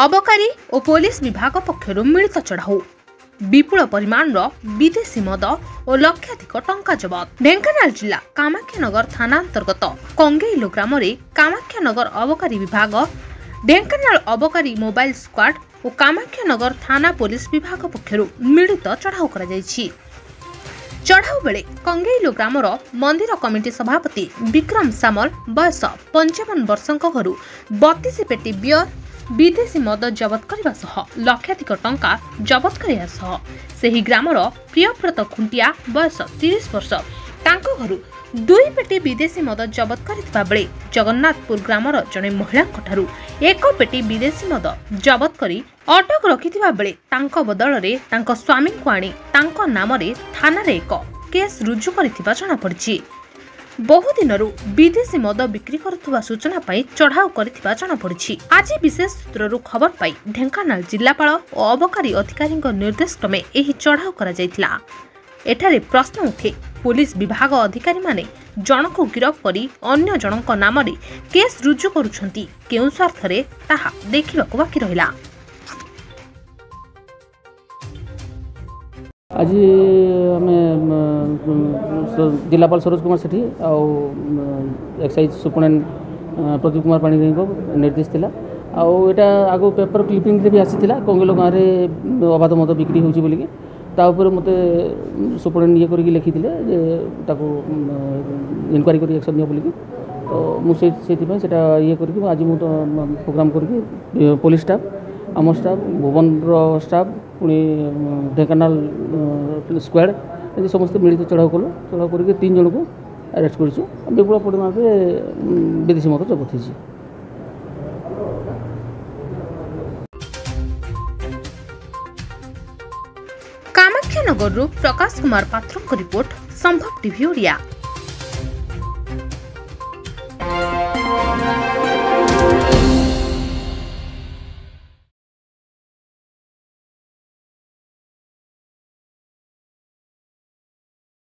अबकारी और पुलिस विभाग पक्षर मिलित चढ़ाऊ विपुल परिमाण विदेशी मद और लक्षाधिक टंका जबत। ढेंकानाल जिला कामाख्यानगर थाना अंतर्गत कंगेइलो ग्राम कामाख्यानगर अबकारी विभाग, ढेंकानाल अबकारी मोबाइल स्क्वाड और कामाख्यानगर थाना पुलिस विभाग पक्षर मिलित चढ़ाऊ कर चढ़ाऊ बेले कंगेइलो ग्रामर मंदिर कमिटी सभापति विक्रम सामल बयस 55 वर्षों घर 32 पेटी बियर विदेशी मद जबत करने लक्षाधिक टंका जबत करने ग्रामर प्रियव्रत खुंटिया बयस 30 वर्ष तांको घरु 2 पेटी विदेशी मद जबत करथिबा बेले जगन्नाथपुर ग्रामर जने महिला एक पेटी विदेशी मद जबत करी अटक रखिथिबा बेले तांको बदल रे तांको स्वामी को आनी तांको नाम रे थाना रे एक केस रुजु करथिबा जणा पड़छि। बहु दिनरु विदेशी मद बिक्री करुवा सूचना पाई चढ़ाऊ करथिबा जणा पड़छि। आज विशेष सूत्ररु खबर पाई ढेंकानाल जिलापाल और अबकारी अधिकारी निर्देश क्रमे एही चढ़ाऊ करा जायतिला। एठारे प्रश्न उठे पुलिस विभाग अधिकारी माने जन को गिरफ करी अन्य जनक नाम रे केस रुजु करुछंती केउ स्वार्थ रे ताहा देखिबाकू बाकी रहिला। आज जिलापाल सरोज कुमार सेठी एक्साइज सुपरडेंट प्रदीप कुमार पाणिग्राही को निर्देश थिला। आउटा आगो पेपर क्लिपिंग भी आसीथिला कंगेइलो गाँव में अबाध मद बिक्री होउची बोलिकी तापर मते सुपरडेंट ये करके लिखिथिले जे ताको इनक्वारी करी एक्शन नियो बोलिकी तो मुझे सेटा ये करके आज मु प्रोग्राम करके पुलिस स्टाफ आम स्टाफ भुवन स्टाफ पुणी ढेंकानाल स्क्वाड ये समस्त मिलित चढ़ाऊ कलु। चढ़ाऊ करके 3 जन को अरेस्ट करूँ। विपुल परिमाण में विदेशी मद जबत होइछि। कामाख्यानगर प्रकाश कुमार पात्र रिपोर्ट संभव टीवी ओडिया।